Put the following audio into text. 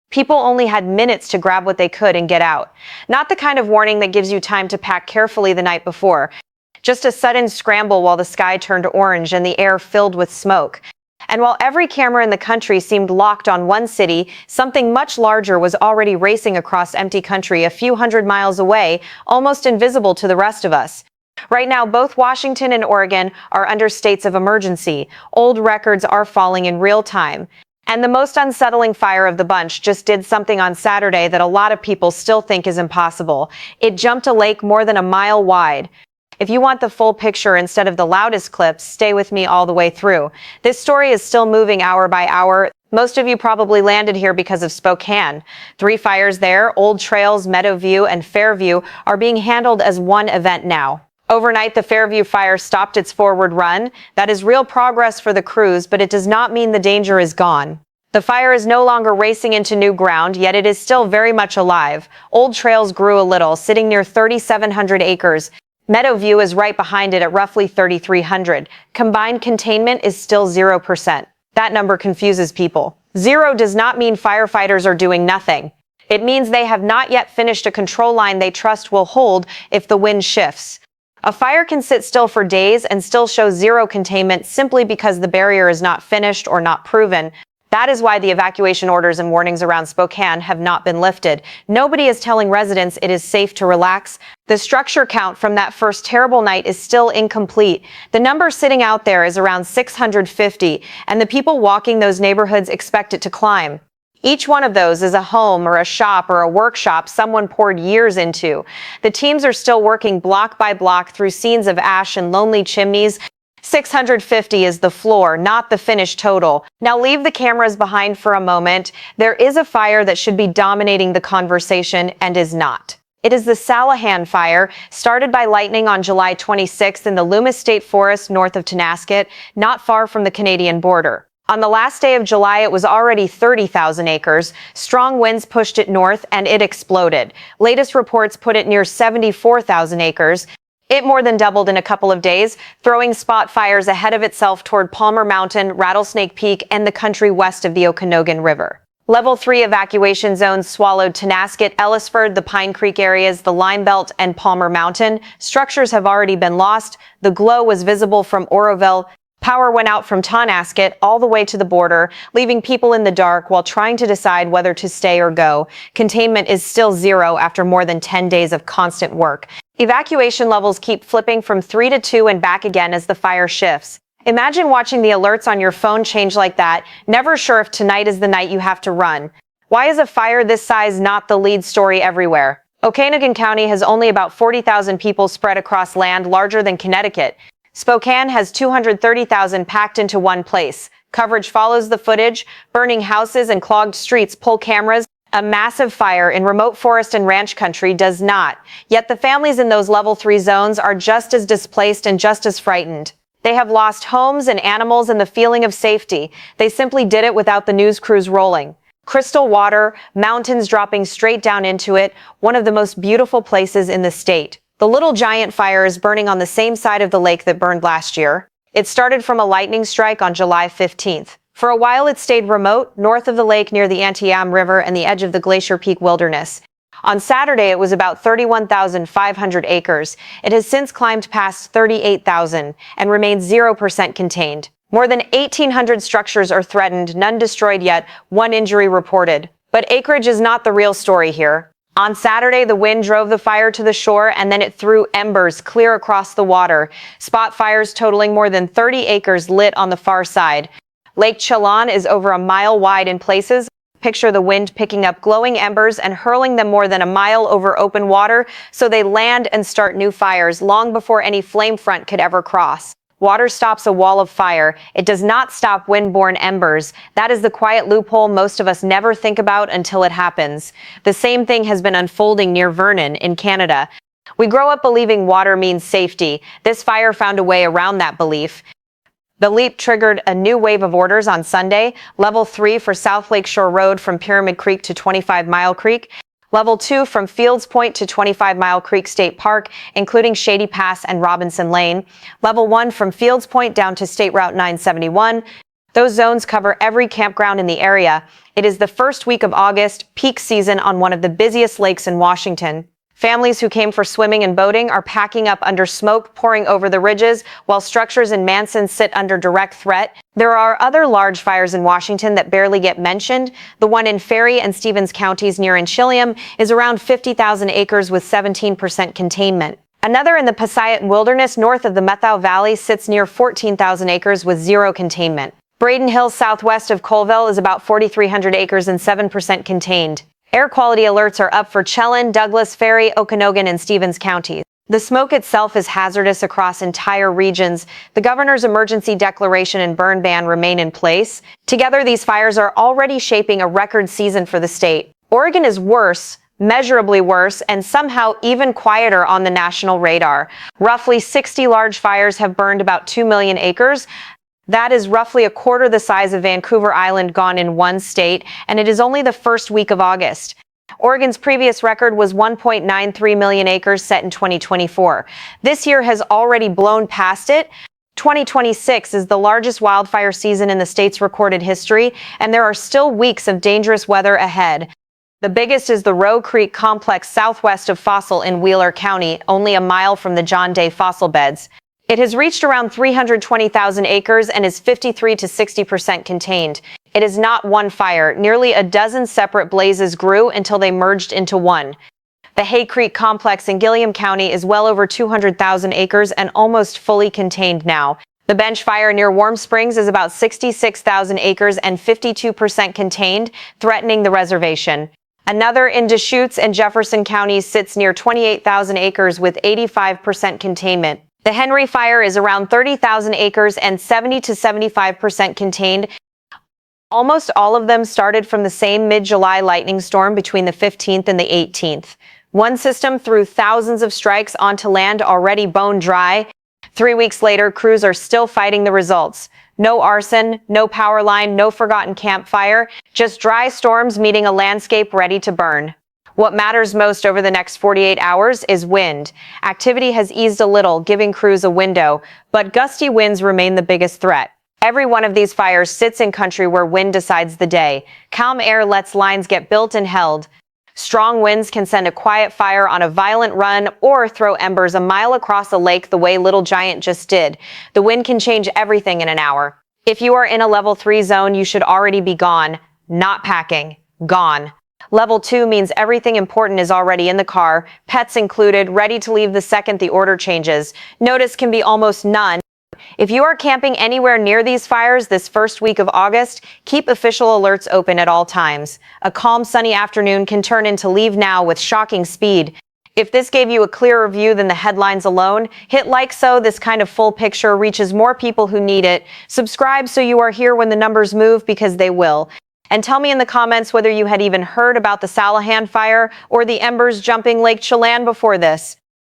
People only had minutes to grab what they could and get out. Not the kind of warning that gives you time to pack carefully the night before. Just a sudden scramble while the sky turned orange and the air filled with smoke. And while every camera in the country seemed locked on one city, something much larger was already racing across empty country a few hundred miles away, almost invisible to the rest of us. Right now, both Washington and Oregon are under states of emergency. Old records are falling in real time. And the most unsettling fire of the bunch just did something on Saturday that a lot of people still think is impossible. It jumped a lake more than a mile wide. If you want the full picture instead of the loudest clips, stay with me all the way through. This story is still moving hour by hour. Most of you probably landed here because of Spokane. 3 fires there, Old Trails, Meadowview, and Fairview, are being handled as one event now. Overnight, the Fairview fire stopped its forward run. That is real progress for the crews, but it does not mean the danger is gone. The fire is no longer racing into new ground, yet it is still very much alive. Old Trails grew a little, sitting near 3,700 acres. Meadowview is right behind it at roughly 3,300. Combined containment is still 0%. That number confuses people. 0 does not mean firefighters are doing nothing. It means they have not yet finished a control line they trust will hold if the wind shifts. A fire can sit still for days and still show 0 containment simply because the barrier is not finished or not proven. That is why the evacuation orders and warnings around Spokane have not been lifted. Nobody is telling residents it is safe to relax. The structure count from that first terrible night is still incomplete. The number sitting out there is around 650, and the people walking those neighborhoods expect it to climb. Each one of those is a home or a shop or a workshop someone poured years into. The teams are still working block by block through scenes of ash and lonely chimneys. 650 is the floor, not the finished total. Now leave the cameras behind for a moment. There is a fire that should be dominating the conversation and is not. It is the Slahekin Fire, started by lightning on July 26th in the Loomis State Forest north of Tonasket, not far from the Canadian border. On the last day of July, it was already 30,000 acres. Strong winds pushed it north and it exploded. Latest reports put it near 74,000 acres. It more than doubled in a couple of days, throwing spot fires ahead of itself toward Palmer Mountain, Rattlesnake Peak, and the country west of the Okanogan River. Level 3 evacuation zones swallowed Tonasket, Ellisford, the Pine Creek areas, the Lime Belt, and Palmer Mountain. Structures have already been lost. The glow was visible from Oroville. Power went out from Tonasket all the way to the border, leaving people in the dark while trying to decide whether to stay or go. Containment is still 0 after more than 10 days of constant work. Evacuation levels keep flipping from 3 to 2 and back again as the fire shifts. Imagine watching the alerts on your phone change like that, never sure if tonight is the night you have to run. Why is a fire this size not the lead story everywhere? Okanogan County has only about 40,000 people spread across land larger than Connecticut. Spokane has 230,000 packed into one place. Coverage follows the footage. Burning houses and clogged streets pull cameras. A massive fire in remote forest and ranch country does not. Yet the families in those level 3 zones are just as displaced and just as frightened. They have lost homes and animals and the feeling of safety. They simply did it without the news crews rolling. Crystal water, mountains dropping straight down into it, one of the most beautiful places in the state. The Little Giant Fire is burning on the same side of the lake that burned last year. It started from a lightning strike on July 15th. For a while it stayed remote, north of the lake near the Antietam River and the edge of the Glacier Peak Wilderness. On Saturday it was about 31,500 acres. It has since climbed past 38,000 and remains 0% contained. More than 1,800 structures are threatened, none destroyed yet, 1 injury reported. But acreage is not the real story here. On Saturday, the wind drove the fire to the shore and then it threw embers clear across the water. Spot fires totaling more than 30 acres lit on the far side. Lake Chelan is over a mile wide in places. Picture the wind picking up glowing embers and hurling them more than a mile over open water so they land and start new fires long before any flame front could ever cross. Water stops a wall of fire. It does not stop wind-borne embers. That is the quiet loophole most of us never think about until it happens. The same thing has been unfolding near Vernon in Canada. We grow up believing water means safety. This fire found a way around that belief. The leap triggered a new wave of orders on Sunday. Level 3 for South Lakeshore Road from Pyramid Creek to 25 Mile Creek. Level 2 from Fields Point to 25 Mile Creek State Park, including Shady Pass and Robinson Lane. Level 1 from Fields Point down to State Route 971. Those zones cover every campground in the area. It is the first week of August, peak season on one of the busiest lakes in Washington. Families who came for swimming and boating are packing up under smoke pouring over the ridges, while structures in Manson sit under direct threat. There are other large fires in Washington that barely get mentioned. The one in Ferry and Stevens counties near Enchilium is around 50,000 acres with 17% containment. Another in the Passaic Wilderness north of the Methau Valley sits near 14,000 acres with zero containment. Braden Hills southwest of Colville is about 4,300 acres and 7% contained. Air quality alerts are up for Chelan, Douglas, Ferry, Okanogan, and Stevens counties. The smoke itself is hazardous across entire regions. The governor's emergency declaration and burn ban remain in place. Together, these fires are already shaping a record season for the state. Oregon is worse, measurably worse, and somehow even quieter on the national radar. Roughly 60 large fires have burned about 2 million acres. That is roughly a quarter the size of Vancouver Island gone in one state, and it is only the first week of August. Oregon's previous record was 1.93 million acres set in 2024. This year has already blown past it. 2026 is the largest wildfire season in the state's recorded history, and there are still weeks of dangerous weather ahead. The biggest is the Roe Creek complex southwest of Fossil in Wheeler County, only a mile from the John Day fossil beds. It has reached around 320,000 acres and is 53 to 60% contained. It is not one fire. Nearly a dozen separate blazes grew until they merged into one. The Hay Creek complex in Gilliam County is well over 200,000 acres and almost fully contained now. The Bench Fire near Warm Springs is about 66,000 acres and 52% contained, threatening the reservation. Another in Deschutes and Jefferson counties sits near 28,000 acres with 85% containment. The Henry Fire is around 30,000 acres and 70 to 75% contained. Almost all of them started from the same mid-July lightning storm between the 15th and the 18th. One system threw thousands of strikes onto land already bone dry. 3 weeks later, crews are still fighting the results. No arson, no power line, no forgotten campfire, just dry storms meeting a landscape ready to burn. What matters most over the next 48 hours is wind. Activity has eased a little, giving crews a window, but gusty winds remain the biggest threat. Every one of these fires sits in country where wind decides the day. Calm air lets lines get built and held. Strong winds can send a quiet fire on a violent run or throw embers a mile across a lake the way Little Giant just did. The wind can change everything in an hour. If you are in a level 3 zone, you should already be gone. Not packing. Gone. Level 2 means everything important is already in the car, pets included, ready to leave the second the order changes. Notice can be almost none. If you are camping anywhere near these fires this first week of August, keep official alerts open at all times. A calm, sunny afternoon can turn into leave now with shocking speed. If this gave you a clearer view than the headlines alone, hit like so this kind of full picture reaches more people who need it. Subscribe so you are here when the numbers move, because they will. And tell me in the comments whether you had even heard about the Slahekin Fire or the embers jumping Lake Chelan before this.